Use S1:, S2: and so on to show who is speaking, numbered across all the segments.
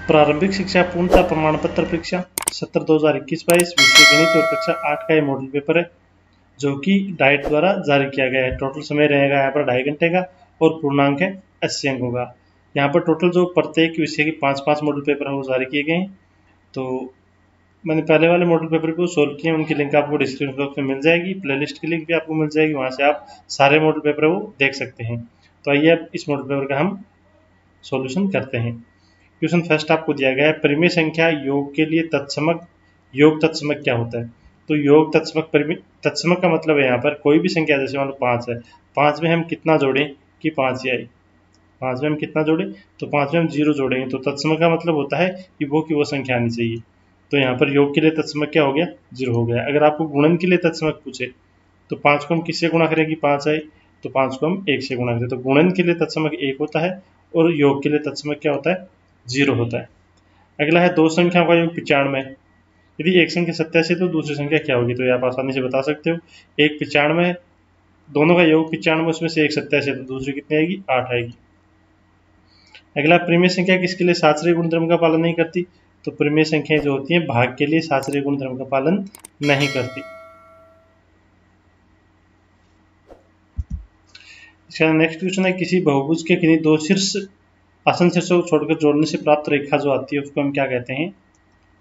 S1: प्रारंभिक शिक्षा पूर्णता प्रमाण पत्र परीक्षा सत्र 2021-22 विषय गणित और कक्षा 8 का ये मॉडल पेपर है जो कि डाइट द्वारा जारी किया गया है। टोटल समय रहेगा यहाँ पर 2.5 घंटे का और पूर्णांक है 80 अंकों का। यहाँ पर टोटल जो प्रत्येक विषय के 5-5 मॉडल पेपर है वो जारी किए गए हैं। तो मैंने पहले वाले मॉडल पेपर को सोल्व किए, उनकी लिंक आपको डिस्क्रिप्शन बॉक्स में मिल जाएगी, प्लेलिस्ट की लिंक भी आपको मिल जाएगी, वहाँ से आप सारे मॉडल पेपर वो देख सकते हैं। तो आइए अब इस मॉडल पेपर का हम सॉल्यूशन करते हैं। क्वेश्चन फर्स्ट आपको दिया गया है, परिमेय संख्या योग के लिए तत्समक योग तत्समक क्या होता है। तो योग तत्समक परिमेय तत्समक का मतलब है यहाँ पर कोई भी संख्या, जैसे मान लो 5 है, 5 में हम कितना जोड़ें कि 5 ही आई, 5 में हम कितना जोड़ें तो 5 में हम 0 जोड़ेंगे, तो तत्समक का मतलब होता है कि वो संख्या आनी चाहिए। तो यहाँ पर योग के लिए तत्समक क्या हो गया, 0 हो गया। अगर आपको गुणन के लिए तत्समक पूछे तो 5 को हम किससे गुणा करेंगे, 5 आई, तो 5 को हम 1 से गुणा करें, तो गुणन के लिए तत्समक 1 होता है और योग के लिए तत्समक क्या होता है, 0 होता है। अगला है दो संख्याओं का योग 95 है। यदि एक संख्या 87 तो दूसरी संख्या क्या होगी, तो ये आप आसानी से बता सकते हो। एक 95 है, दोनों का योग 95, उसमें से एक 87 है तो दूसरी कितनी आएगी, 8 आएगी। अगला परिमेय संख्या किसके लिए शास्त्रीय गुणधर्म का पालन नहीं करती, तो परिमेय संख्याएं जो होती हैं भाग के लिए शास्त्रीय गुणधर्म का पालन नहीं करती। इसका नेक्स्ट क्वेश्चन है, किसी बहुभुज के किन्हीं दो शीर्ष आसन शीर्षों को छोड़कर जोड़ने से प्राप्त रेखा जो आती है उसको हम क्या कहते हैं।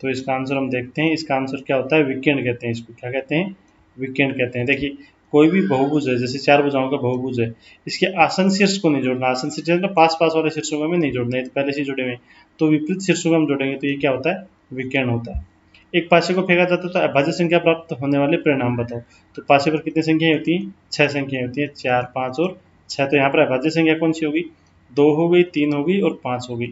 S1: तो इसका आंसर हम देखते हैं, इसका आंसर क्या होता है, विकेंड कहते हैं। इसको क्या कहते हैं, विकेंड कहते हैं। देखिए कोई भी बहुभुज है, जैसे 4 भुजाओं का बहुभुज है, इसके आसन शीर्ष को नहीं जोड़ना, आसन शीर्ष मतलब पास पास वाले शीर्षों को हमें नहीं जोड़ना है, तो पहले से जुड़े हुए, तो विपरीत शीर्षों को हम जोड़ेंगे तो ये क्या होता है, विकेंड होता है। एक पासे को फेंका जाता है तो अभाज्य संख्या प्राप्त होने वाले परिणाम बताओ। तो पासे पर कितनी संख्याएं होती हैं, 6 संख्याएं होती हैं, 4, 5 और 6। तो यहाँ पर अभाज्य संख्या कौन सी होगी, 2 हो गई, 3 हो गई और 5 हो गई।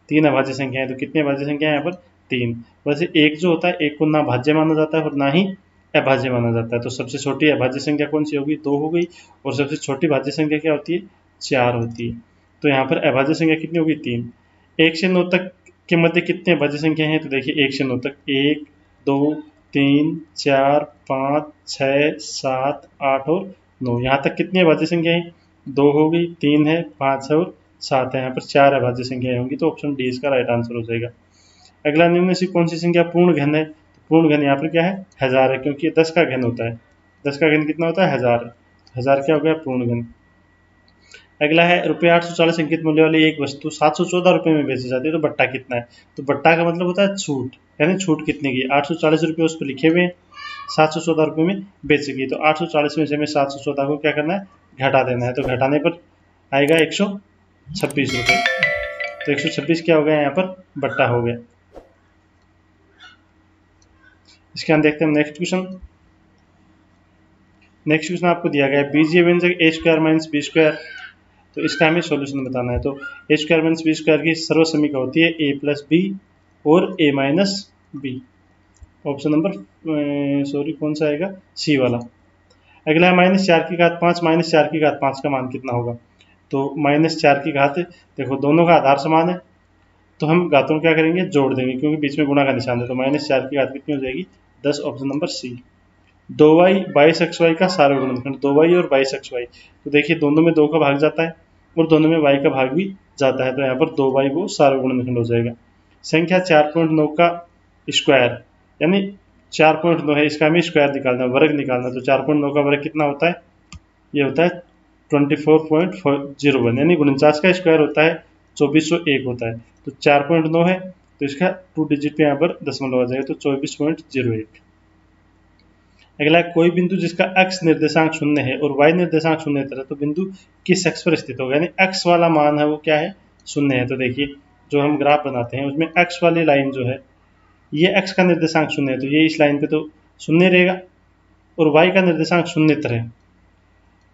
S1: 3 अभाज्य संख्या है, तो कितनी अभाज्य संख्या है यहाँ पर, 3। वैसे एक जो होता है, एक को ना भाज्य माना जाता है और ना ही अभाज्य माना जाता है। तो सबसे छोटी अभाज्य संख्या कौन सी होगी, 2 हो गई, और सबसे छोटी भाज्य संख्या क्या होती है, 4 होती है। तो यहाँ पर अभाज्य संख्या कितनी होगी, 3। 1 से 9 तक के मध्य कितने अभाज्य संख्या हैं, तो देखिए 1 से 9 तक 1, 2, 3, 4, 5, 6, 7, 8 और 9। यहाँ तक कितनी अभाज्य संख्या है, 2 हो गई, 3 है, 5 है और 7 है। यहाँ पर 4 अभाज्य संख्याएं होंगी, तो ऑप्शन डी इसका राइट आंसर हो जाएगा। अगला, निम्न से कौन सी संख्या पूर्ण घन है। पूर्ण घन यहाँ पर क्या है, 1000 है, क्योंकि 10 का घन होता है। 10 का घन कितना होता है, 1000 है। 1000 क्या हो गया, पूर्ण घन। अगला है, रुपये 840 अंकित मूल्य वाली एक वस्तु 714 रुपये में बेची जाती है, तो बट्टा कितना है। तो बट्टा का मतलब होता है छूट, यानी छूट कितने की, 840 रुपये उस पर लिखे हुए हैं, 714 रुपये में बेचेगी, तो 840 में से हमें 714 को क्या करना है, घटा देना है। तो घटाने पर आएगा 126 रुपये, तो 126 क्या हो गया यहाँ पर, बट्टा हो गया। इसके अंदर देखते हैं नेक्स्ट क्वेश्चन। नेक्स्ट क्वेश्चन आपको दिया गया है, बीजीय व्यंजक ए स्क्वायर माइनस बी स्क्वायर, तो इसका हमें सॉल्यूशन बताना है। तो ए स्क्वायर माइनस बी स्क्वायर की सर्वसमीका होती है ए प्लस बी और ए माइनस बी। ऑप्शन नंबर कौन सा आएगा, सी वाला। अगला है, -4 की घात 5 -4 की घात 5 का मान कितना होगा। तो -4 की घात, देखो दोनों का आधार समान है, तो हम घातों को क्या करेंगे, जोड़ देंगे, क्योंकि बीच में गुणा का निशान है। तो -4 की घात कितनी हो जाएगी, 10। Option number C. 2y 22xy का सारा गुणनखंड, 2y और 22xy, तो देखिए दोनों में 2 का भाग जाता है और दोनों में y का भाग भी जाता है, तो यहाँ पर 2y वो सारा गुणनखंड हो जाएगा। संख्या 4.9 का स्क्वायर, यानी 4.9 है, इसका हमें स्क्वायर निकालना है, वर्ग निकालना है। तो 4.9 का वर्ग कितना होता है, ये होता है 24.01, यानी 49 का स्क्वायर होता है 2401 होता है। तो 4.9 है, तो इसका 2 डिजिट पे यहाँ पर दशमलव आ जाएगा, तो 24.01। अगला, कोई बिंदु जिसका x निर्देशांक 0 है और y निर्देशांक 0 है, तो बिंदु किस अक्ष पर स्थित होगा, यानी x वाला मान है वो क्या है, 0 है। तो देखिए जो हम ग्राफ बनाते हैं उसमें x वाली लाइन जो है, ये x का निर्देशांक 0 है, तो ये इस लाइन पे तो 0 रहेगा, और y का निर्देशांक 0 है,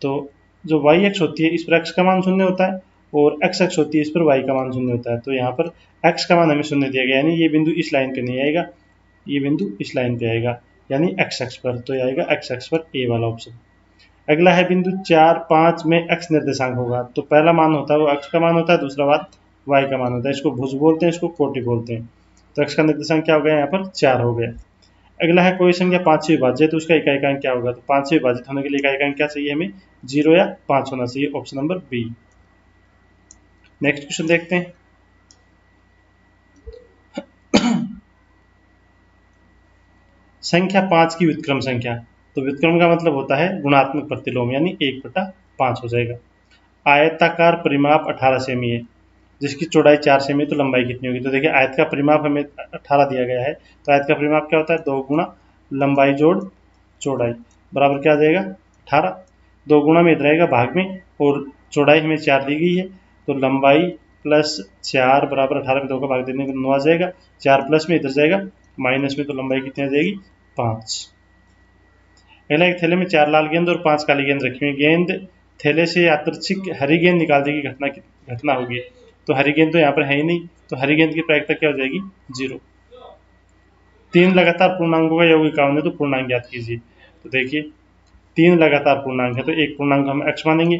S1: तो जो y अक्ष होती है इस पर x का मान 0 होता है, और x अक्ष होती है इस पर y का मान 0 होता है। तो यहाँ पर x का मान हमें 0 दिया गया, यानी ये बिंदु इस लाइन पे नहीं आएगा, ये बिंदु इस लाइन पे आएगा, यानी x अक्ष पर, तो आएगा x अक्ष पर ए वाला ऑप्शन। अगला है, बिंदु 4, 5 में x निर्देशांक होगा, तो पहला मान होता है वो x का मान होता है, दूसरा बात y का मान होता है। इसको भुज बोलते हैं, इसको कोटि बोलते हैं। तो x का निर्देशांक क्या हो गया, यहाँ पर 4 हो गया। अगला है, कोई संख्या 5 से विभाज्य है तो उसका इकाई अंक क्या होगा। तो 5 से विभाजित होने के लिए इकाई अंक क्या चाहिए हमें, 0 या 5 होना चाहिए। Option number B. Next question देखते हैं। संख्या 5 की व्युत्क्रम संख्या, तो व्युत्क्रम का मतलब होता है गुणात्मक प्रतिलोम, यानी 1/5 हो जाएगा। आयताकार परिमाप 18 सेमी है, जिसकी चौड़ाई 4 सेमी, तो लंबाई कितनी होगी? तो देखिए आयत का परिमाप हमें 18 दिया गया है, तो आयत का परिमाप क्या होता है? 2 गुना लंबाई जोड़ चौड़ाई बराबर क्या आ जाएगा? 18। 2 गुना में इधर आएगा भाग में, और चौड़ाई हमें 4 दी गई है, तो लंबाई प्लस 4 बराबर 18 में 2 का भाग देने को 9 आ जाएगा। 4 प्लस में इधर जाएगा माइनस में, तो लंबाई कितनी आ जाएगी? 5। अगला, एक थैले में 4 लाल गेंद और 5 काली गेंद रखी हुई। गेंद थैले से यादृच्छिक हरी गेंद निकालने की घटना होगी, तो हरी गेंद तो यहाँ पर है ही नहीं, तो हरी गेंद की प्रायिकता क्या हो जाएगी? 0। 3 लगातार पूर्णांकों का योग 51 है, तो पूर्णांक ज्ञात कीजिए। तो देखिए 3 लगातार पूर्णांक है, तो एक पूर्णांक हम x मानेंगे,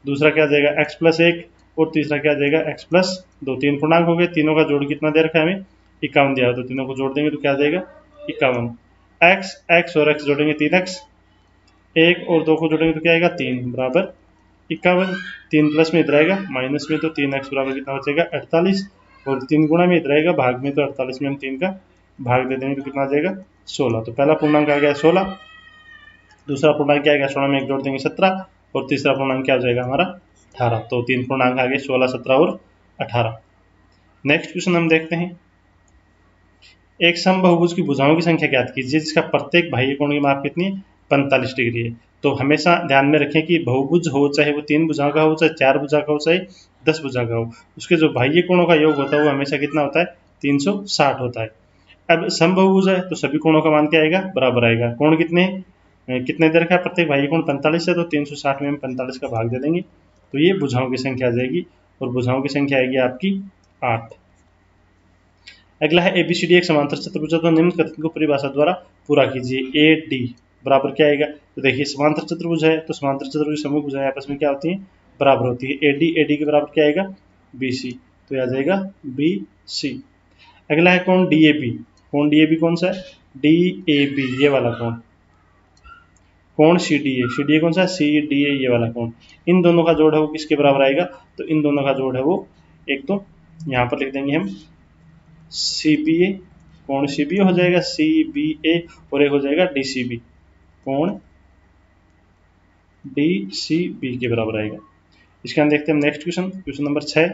S1: दूसरा क्या आ जाएगा? x प्लस 1, और तीसरा क्या आ जाएगा? x plus 2। 3 पूर्णांक हो गए, तीनों का जोड़ कितना दे रखा है हमें? 51 दिया है, तो तीनों को जोड़ देंगे तो क्या आ जाएगा? 51। x और x जोड़ेंगे 3x, 1 और 2 को जोड़ेंगे तो क्या आएगा? 3 बराबर 51। 3 प्लस में इधर आएगा माइनस में, तो 3x बराबर कितना बचेगा? 48, और 3 गुणा में इधर आएगा भाग में, तो 48 में हम 3 का भाग दे देंगे तो कितना आ जाएगा? 16। तो पहला पूर्णांक आ गया 16, दूसरा पूर्णांक क्या आएगा? 16 में 1 जोड़ देंगे 17, और तीसरा पूर्णांक क्या हो जाएगा हमारा? 18। तो 3 पूर्णांक आ गए 16, 17 और 18। नेक्स्ट क्वेश्चन हम देखते हैं। एक समबाहुभुज की भुजाओं की संख्या ज्ञात कीजिए, जिसका प्रत्येक बाह्य कोण की माप कितनी है? 45 डिग्री है। तो हमेशा ध्यान में रखें कि बहुभुज हो, चाहे वो 3 भुजा का हो, चाहे 4 भुजा का हो, चाहे 10 भुजा का हो, उसके जो बाह्य कोणों का योग होता है वो हमेशा कितना होता है? 360 होता है। अब समबाहुभुज है तो सभी कोणों का मान क्या आएगा? बराबर आएगा। कोण कितने हैं? कितने दे रखा है? प्रत्येक बाह्य कोण 45 है, तो 360 में हम 45 का भाग दे देंगे, तो ये भुजाओं की संख्या आ जाएगी, और भुजाओं की संख्या आएगी आपकी 8। अगला है ABCD एक समांतर चतुर्भुज है, तो निम्न कथन को परिभाषा द्वारा पूरा कीजिए। AD बराबर क्या आएगा? तो देखिए समांतर चतुर्भुज है, तो समांतर चतुर्भुज समूह भुजाएं आपस में क्या होती हैं? बराबर होती है। AD के बराबर क्या आएगा? BC, तो आ जाएगा BC। अगला है कोण DAB। कोण DAB कौन सा है? DAB ये वाला कोण। कोण CDA कौन सा है? CDA ये वाला कोण। इन दोनों का जोड़ है वो किसके बराबर आएगा? तो इन दोनों का जोड़ है वो, एक तो यहाँ पर लिख देंगे हम CBA, कोण CBA हो जाएगा CBA, और एक हो जाएगा DCB, कोण DCB के बराबर आएगा। इसके हम देखते हैं next question, question number 6।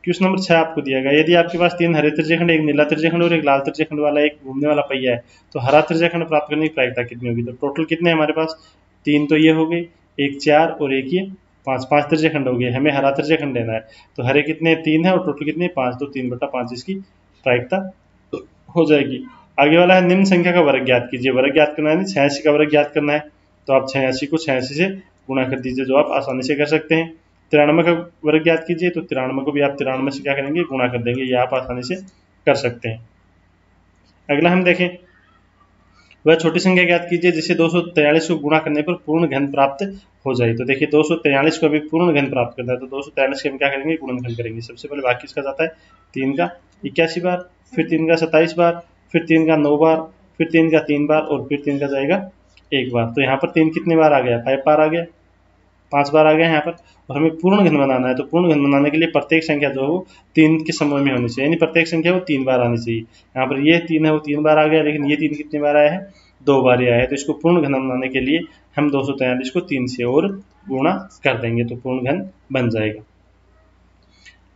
S1: Question number 6 आपको दिया गया, यदि आपके पास 3 हरे त्रिज्यखंड, एक नीला त्रिज्यखंड और एक लाल त्रिज्यखंड वाला एक घूमने वाला पहिया है, तो हरा त्रिज्यखंड प्राप्त करने की प्रायिकता कितनी होगी? तो टोटल कितने हमारे पास? 3 तो ये हो गए, एक 4 और एक ये 5, 5 त्रिज्यखंड हो गए। हमें हरा त्रिज्यखंड लेना है, तो हरे कितने? 3 है, और टोटल कितने? 5, तो 3/5 इसकी प्रायिकता हो जाएगी। आगे वाला है निम्न संख्या का वर्ग ज्ञात कीजिए। वर्ग ज्ञात करना है, 86 का वर्ग ज्ञात करना है, तो आप 86 को 86 से गुणा कर दीजिए, जो आप आसानी से कर सकते हैं। 93 का वर्ग ज्ञात कीजिए, तो 93 को भी आप 93 से क्या करेंगे? गुणा कर देंगे, ये आप आसानी से कर सकते हैं। अगला हम देखें, वह छोटी संख्या ज्ञात कीजिए जिसे 243 को गुणा करने पर पूर्ण घन प्राप्त हो जाए। तो देखिए 243 को अभी पूर्ण घन प्राप्त करना है, तो 243 के हम क्या करेंगे? गुणनखंड करेंगे। सबसे पहले भाग किसका जाता है? 3 का 81 बार, फिर 3 का 27 बार, फिर 3 का 9 बार, फिर 3 का 3 बार, और फिर 3 का जाएगा 1 बार। तो यहाँ पर 3 कितने बार आ गया? 5 बार आ गया, 5 बार आ गया यहाँ पर। और हमें पूर्ण घन बनाना है, तो पूर्ण घन बनाने के लिए प्रत्येक संख्या जो है वो 3 के समूह में होनी चाहिए, यानी प्रत्येक संख्या वो 3 बार आनी चाहिए। यहाँ पर ये 3 है वो 3 बार आ गया, लेकिन ये 3 कितने बार आया है? 2 बार ही आया है। तो इसको पूर्ण घन बनाने के लिए हम 243 को 3 से और गुणा कर देंगे, तो पूर्ण घन बन जाएगा।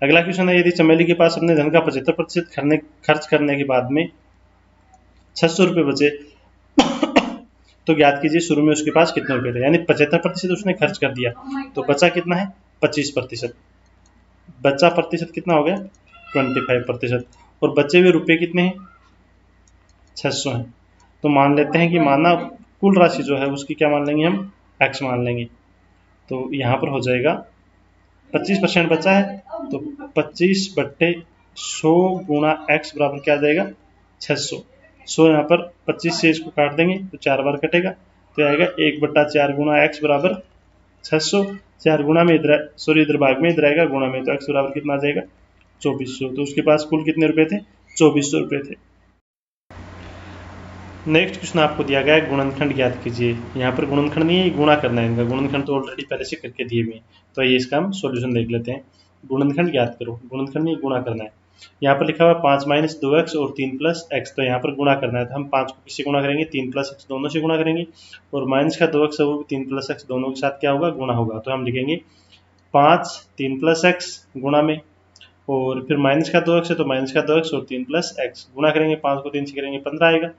S1: अगला क्वेश्चन है, यदि चमेली के पास अपने धन का 75% खर्च करने के बाद में 600 रुपये बचे, तो ज्ञात कीजिए शुरू में उसके पास कितने रुपए थे? यानी 75% उसने खर्च कर दिया, तो बचा कितना है? 25%। बचा प्रतिशत कितना हो गया? 25%। और बचे हुए रुपए कितने हैं? 600 हैं। तो मान लेते हैं कि माना कुल राशि जो है उसकी क्या मान लेंगे हम? x मान लेंगे। तो यहाँ पर हो जाएगा 25% बचा है, तो 25/100 गुणा x बराबर क्या आ जाएगा? 600। 100 यहाँ पर 25 से इसको काट देंगे तो 4 बार कटेगा, तो आएगा 1/4 गुणा x बराबर 600। 4 गुणा में इधर, सॉरी इधर भाग में, इधर आएगा गुणा में, तो x बराबर कितना आ जाएगा? 2400। तो उसके पास कुल कितने रुपए थे? 2400 रुपए थे। नेक्स्ट क्वेश्चन आपको दिया गया है, गुणनखंड ज्ञात कीजिए। यहाँ पर गुणनखंड नहीं है, गुणा करना है इनका। गुणनखंड तो ऑलरेडी पहले से करके दिए हुए हैं, तो ये इसका हम सॉल्यूशन देख लेते हैं। गुणनखंड ज्ञात करो, गुणनखंड नहीं गुणा करना है। यहाँ पर लिखा हुआ है 5 माइनस 2x और 3 प्लस एक्स, तो यहाँ पर गुणा करना है, तो हम 5 को किससे गुणा करेंगे, 3 प्लस एक्स दोनों से गुणा करेंगे, और माइनस का 2x है वो 3 प्लस एक्स दोनों के साथ क्या होगा, गुणा होगा। तो हम लिखेंगे 5 3 प्लस एक्स गुणा में, और फिर माइनस का 2x है तो माइनस का 2x और 3 प्लस एक्स गुणा करेंगे, 5 को 3 से करेंगे 15 आएगा,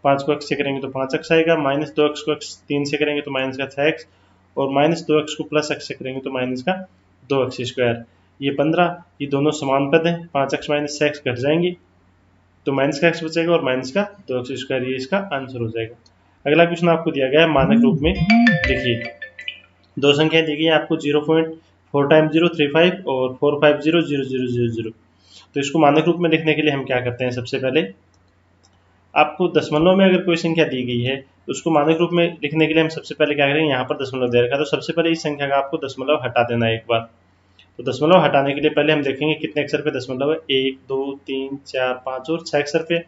S1: 5 को x से करेंगे तो 5x आएगा, माइनस 2x को x 3 से करेंगे तो माइनस का 6x, और माइनस 2x को प्लस x से करेंगे तो माइनस का 2x स्क्वायर, ये 15, ये दोनों समान पद हैं, 5x माइनस 6x घट जाएंगे तो माइनस का x बचेगा और माइनस का 2x स्क्वायर, ये इसका आंसर हो जाएगा। अगला क्वेश्चन आपको दिया गया है मानक रूप में, देखिए दो संख्या दी गई है आपको 0.4 टाइम 035 और 4500000। तो इसको मानक रूप में लिखने के लिए हम क्या करते हैं, सबसे पहले आपको दशमलव में अगर कोई संख्या दी गई है तो उसको मानक रूप में लिखने के लिए हम सबसे पहले क्या करेंगे, यहाँ पर दशमलव दे रखा है तो सबसे पहले इस संख्या का आपको दशमलव हटा देना है एक बार। तो दशमलव हटाने के लिए पहले हम देखेंगे कितने अक्षर पे दशमलव है, 1 2 3 4 5 और 6 अक्षर पे।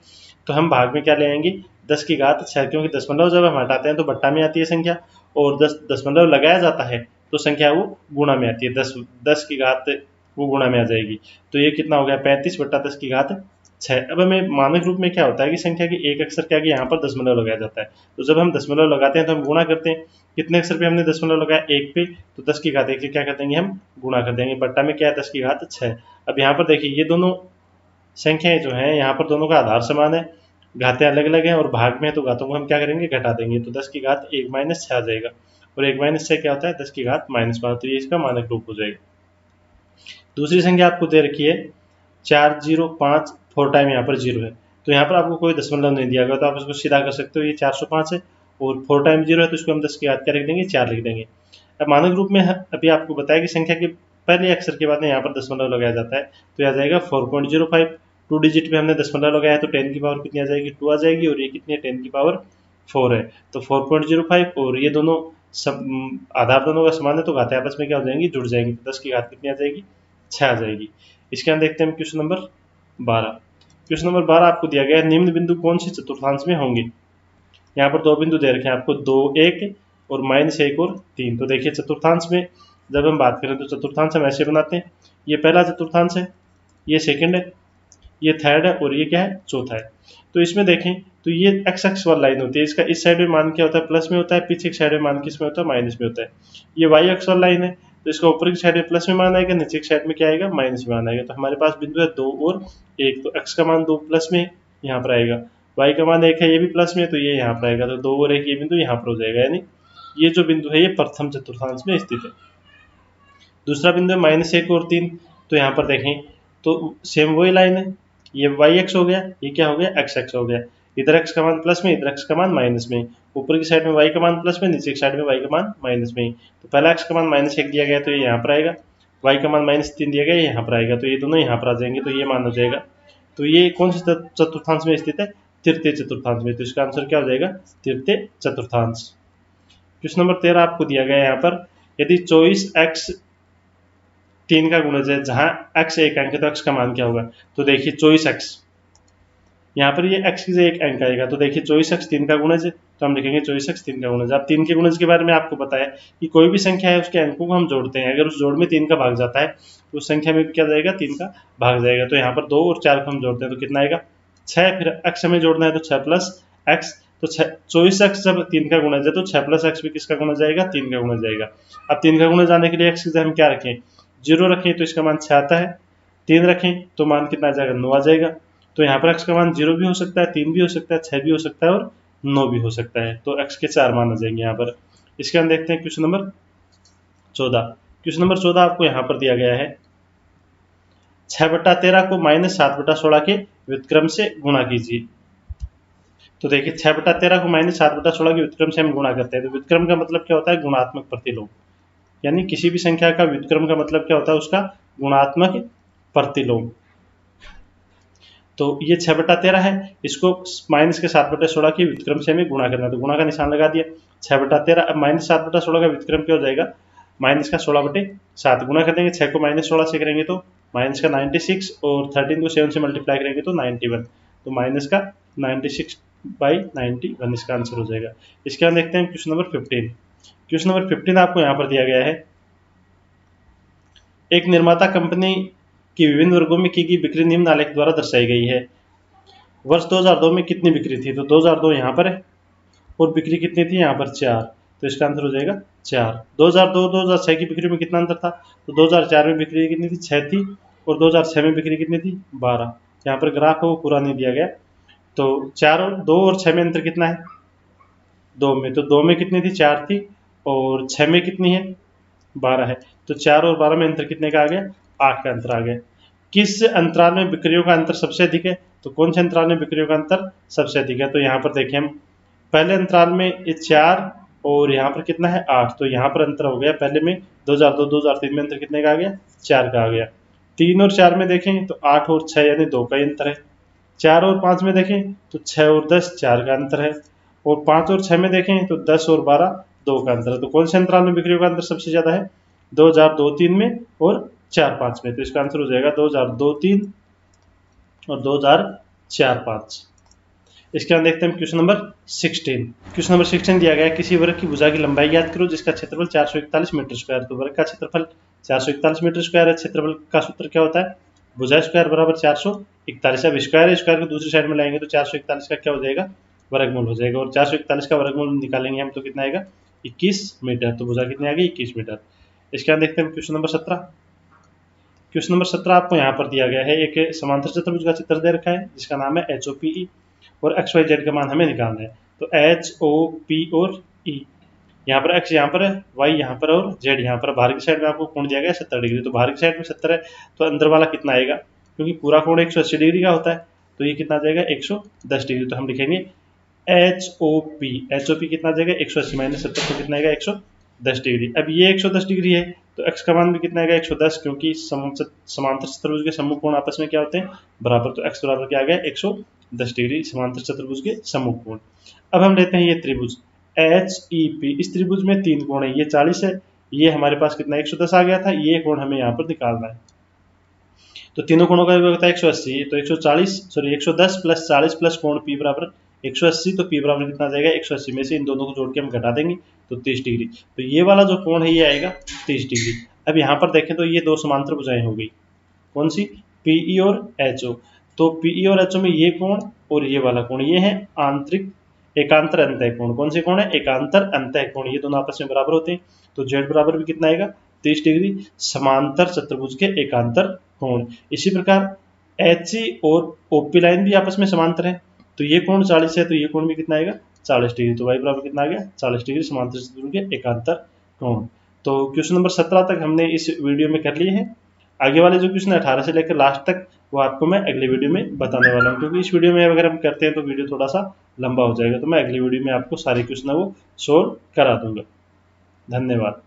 S1: तो हम भाग में क्या ले आएंगे, 10 की घात 6, क्योंकि दशमलव जब हम हटाते हैं तो बट्टा में आती है संख्या, और 10 दशमलव लगाया जाता है तो संख्या वो गुणा में आती है, 10 की घात वो गुणा में आ जाएगी। तो ये कितना हो गया, 35 बट्टा 10 की घात 6। अब हमें मानक रूप में क्या होता है कि संख्या के एक अक्षर के आगे यहाँ पर दशमलव लगाया जाता है, तो जब हम दशमलव लगाते हैं तो हम गुणा करते हैं, कितने अक्षर पे हमने दशमलव लगाया, 1 पे, तो 10 की घात 1 से क्या कर देंगे हम, गुणा कर देंगे, बट्टा में क्या है 10 की घात 6। अब यहाँ पर देखिए ये दोनों संख्याएं जो हैं यहाँ पर दोनों का आधार समान है, घातें अलग अलग हैं, और भाग में है तो घातों को हम क्या करेंगे, घटा देंगे, तो 10 की घात 1 माइनस 6 आ जाएगा, और 1 माइनस 6 क्या होता है, 10 की घात माइनस 5, तो ये इसका मानक रूप हो जाएगा। दूसरी संख्या आपको दे रखी है 405, 4 टाइम यहाँ पर 0 है, तो यहाँ पर आपको कोई दशमलव नहीं दिया गया तो आप इसको सीधा कर सकते हो, ये 405 है और 4 टाइम 0 है तो इसको हम 10 की घात क्या लिख देंगे, 4 लिख देंगे। अब मानक रूप में अभी आपको बताया कि संख्या के पहले अक्षर के बाद में यहाँ पर दशमलव लगाया जाता है, तो यह आ जाएगा 4.05, 2 डिजिट में हमने दशमलव लगाया तो 10 की पावर कितनी आ जाएगी, 2 आ जाएगी, और ये कितनी है, 10 की पावर 4 है, तो 4.05, और ये दोनों सब आधार दोनों का समान है तो घातें आपस में क्या हो जाएंगी, जुड़ जाएंगी, तो 10 की घात कितनी आ जाएगी, 6 आ जाएगी। इसके अंदर देखते हैं हम क्वेश्चन नंबर 12। क्वेश्चन नंबर 12 आपको दिया गया है निम्न बिंदु कौन से चतुर्थांश में होंगे। यहाँ पर दो बिंदु दे रखे हैं आपको, 2 1 और -1 और 3। तो देखिए चतुर्थांश में जब हम बात करें तो चतुर्थांश हम ऐसे बनाते हैं, ये पहला चतुर्थांश है, ये सेकंड है, ये थर्ड है, और ये क्या है, चौथा है। तो इसमें देखें तो ये एक्स एक्स वाली लाइन होती है, इसका इस साइड में मान क्या होता है, प्लस में होता है, पीछे की साइड में मान किस में होता है, माइनस में होता है। ये वाई एक्स वाली लाइन है तो इसका ऊपर की साइड में प्लस में मान आएगा, नीचे की साइड में क्या आएगा, माइनस में मान आएगा। तो हमारे पास बिंदु है 2 और 1, तो एक्स का मान 2 प्लस में यहाँ पर आएगा, वाई का मान 1 है ये भी प्लस में, तो ये यहाँ पर आएगा, तो 2 और 1 ये बिंदु यहाँ पर हो जाएगा, यानी ये जो बिंदु है ये प्रथम चतुर्थांश में स्थित है। दूसरा बिंदु है -1 और 3, तो यहाँ पर देखें तो सेम वही लाइन है, ये वाई एक्स हो गया, ये क्या हो गया, एक्स एक्स हो गया, इधर एक्स का मान प्लस में, इधर एक्स का मान माइनस में, ऊपर की साइड में वाई का मान प्लस में, नीचे की साइड में वाई का मान माइनस में। तो पहला एक्स का मान -1 दिया गया तो ये यहाँ पर आएगा, वाई का मान -3 दिया गया ये यहाँ पर आएगा, तो ये दोनों यहाँ पर आ जाएंगे, तो ये मान हो जाएगा। तो ये कौन से चतुर्थांश में स्थित है, तृतीय चतुर्थांश में, तो इसका आंसर क्या हो जाएगा, तृतीय चतुर्थांश। क्वेश्चन नंबर 13 आपको दिया गया है यहाँ पर, यदि 24x 3 का गुणज है, जहां x एक अंक है तो x का मान क्या होगा। तो देखिए 24x, यहाँ पर ये x की जगह एक अंक आएगा, तो देखिए 24x 3 का गुणज है, तो हम लिखेंगे 24x 3 का गुणज। अब 3 के गुणज के बारे में आपको पता है कि कोई भी संख्या है उसके अंकों को हम जोड़ते हैं, अगर उस जोड़ में 3 का भाग जाता है तो उस संख्या में भी क्या जाएगा, 3 का भाग जाएगा। तो यहाँ पर 2 और 4 को हम जोड़ते हैं तो कितना आएगा, 6, फिर x हमें जोड़ना है तो 6 प्लस x, तो 24x जब 3 का गुणज है तो 6 प्लस x भी किसका गुणज जाएगा, 3 का गुणज जाएगा। अब 3 का गुणज आने के लिए x की जगह हम क्या रखें, 0 रखें तो इसका मान 6 आता है, 3 रखें तो मान कितना आ जाएगा, 9 आ जाएगा। तो यहाँ पर x का मान 0 भी हो सकता है, 3 भी हो सकता है, 6 भी हो सकता है और 9 भी हो सकता है, तो x के 4 मान आ जाएंगे यहाँ पर। इसके अंदर देखते हैं क्वेश्चन नंबर 14। क्वेश्चन नंबर 14 आपको यहाँ पर दिया गया है, 6/13 को -7/16 के व्युत्क्रम से गुणा कीजिए। तो देखिए 6/13 को -7/16 के व्युत्क्रम से हम गुणा करते हैं, तो व्युत्क्रम का मतलब क्या होता है, गुणात्मक प्रतिलोम, यानी किसी भी संख्या का व्युत्क्रम का मतलब क्या होता है, उसका गुणात्मक प्रतिलोम। तो ये 6/13 है, इसको माइनस के 7/16 के व्युत्क्रम से हमें गुणा करना है, तो गुणा का निशान लगा दिया, 6/13। अब -7/16 का व्युत्क्रम क्या हो जाएगा, माइनस का 16/7, गुणा कर देंगे, 6 को -16 से करेंगे तो माइनस का 96, और 13 को 7 से मल्टीप्लाई करेंगे तो 91, तो माइनस का 96/91 इसका आंसर हो जाएगा। इसके बाद देखते हैं क्वेश्चन नंबर 15। क्वेश्चन नंबर 15 आपको यहाँ पर दिया गया है, एक निर्माता कंपनी कि विभिन्न वर्गों में की गई बिक्री निम्न आलेख द्वारा दर्शाई गई है। वर्ष 2002 में कितनी बिक्री थी, तो 2002 यहाँ पर है और बिक्री कितनी थी यहाँ पर 4, तो इसका आंसर हो जाएगा 4। 2002-2006 की बिक्री में कितना अंतर था, तो 2004 में बिक्री कितनी थी, 6 थी, और 2006 में बिक्री कितनी थी, 12। यहाँ पर ग्राफ है वो पूरा नहीं दिया गया। तो 4 और 2 और 6 में अंतर कितना है, 2 में, तो 2 में कितनी थी, 4 थी, और 6 में कितनी है, 12 है। तो 4 और 12 में अंतर कितने का आ गया, 8 का अंतर आ गया। किस अंतराल में बिक्रियों का अंतर सबसे अधिक है, तो कौन से अंतराल में बिक्रियों का अंतर सबसे अधिक है, तो यहाँ पर देखें हम पहले अंतराल में ये 4 और यहाँ पर कितना है 8, तो यहाँ पर अंतर हो गया। पहले में 2002-2003 में अंतर कितने का आ गया, 4 का आ गया। 3 और 4 में देखें तो 8 और 6 यानी 2 का अंतर है। 4 और 5 में देखें तो 6 और 10 4 का अंतर है, और 5 और 6 में देखें तो 10 और 12 2 का अंतर है। तो कौन से अंतराल में बिक्रियों का अंतर सबसे ज्यादा है, 2002-03 में और 4-5 में, तो इसका आंसर हो जाएगा 2002-03 और 2004-05। इसके बाद देखते हैं क्वेश्चन नंबर 16। क्वेश्चन नंबर 16 दिया गया है, किसी वर्ग की भुजा की लंबाई ज्ञात करो जिसका क्षेत्रफल 441 मीटर स्क्वायर। तो वर्ग का क्षेत्रफल 441 मीटर स्क्वायर है। क्षेत्रफल का सूत्र क्या होता है, भुजा स्क्वायर बराबर 441। अब स्क्वायर है, स्क्वायर को दूसरी साइड में लाएंगे तो 441 का क्या हो जाएगा, वर्गमूल हो जाएगा, और 441 का वर्गमूल निकालेंगे हम तो कितना आएगा, 21 मीटर। तो भुजा कितनी आ गई, 21 मीटर। इसके बाद देखते हैं क्वेश्चन नंबर 17। क्वेश्चन नंबर 17 आपको यहाँ पर दिया गया है, एक समांतर चतुर्भुज का चित्र दे रखा है जिसका नाम है HOPE, और XYZ का मान हमें निकालना है। तो HOP और E, यहाँ पर X यहाँ पर है, Y यहाँ पर और Z यहाँ पर। बाहर की साइड में आपको कोण दिया गया है 70 डिग्री, तो बाहर की साइड में 70 है, तो अंदर वाला कितना आएगा, क्योंकि पूरा कोण 180 डिग्री का होता है, तो ये कितना आ जाएगा 110 डिग्री। तो हम लिखेंगे HOP कितना आ जाएगा 180 माइनस 70, तो कितना आएगा 110 डिग्री। अब ये 110 डिग्री है तो x का मान भी कितना आएगा 110, क्योंकि समांतर चतुर्भुज के सम्मुख कोण आपस में क्या होते हैं, बराबर। तो x बराबर क्या आ गया 110 डिग्री समांतर चतुर्भुज के सम्मुख कोण। अब हम लेते हैं ये त्रिभुज HEP। इस त्रिभुज में 3 कोण है, ये 40 है, ये हमारे पास कितना 110 आ गया था, ये कोण हमें यहाँ पर निकालना है। तो तीनों कोणों का योग होता है 180, तो 110 प्लस 40 प्लस कोण P बराबर 180, तो P बराबर कितना आ जाएगा 180 में से इन दोनों को जोड़ के हम घटा देंगे तो 30 डिग्री। तो ये वाला जो कोण है ये आएगा 30 डिग्री। अब यहाँ पर देखें तो ये दो समांतर भुजाएं हो गई, कौन सी, PE और HO। तो PE और HO में ये कोण और ये वाला कोण, ये है आंतरिक एकांतर अंतः कोण। कौन से कोण है, एकांतर अंतः कोण, ये दोनों आपस में बराबर होते हैं। तो Z बराबर भी कितना आएगा 30 डिग्री समांतर चतुर्भुज के एकांतर कोण। इसी प्रकार HC और OP लाइन भी आपस में समांतर है, तो ये कोण 40 है, तो ये कोण भी कितना आएगा 40 डिग्री। तो y बराबर कितना आ गया 40 डिग्री समांतर चतुर्भुज के एकांतर कोण। तो क्वेश्चन नंबर 17 तक हमने इस वीडियो में कर लिए हैं। आगे वाले जो क्वेश्चन 18 से लेकर लास्ट तक वो आपको मैं अगले वीडियो में बताने वाला हूँ, क्योंकि इस वीडियो में अगर हम करते हैं तो वीडियो थोड़ा सा लंबा हो जाएगा, तो मैं अगली वीडियो में आपको सारे क्वेश्चन वो सोल्व करा दूंगा। धन्यवाद।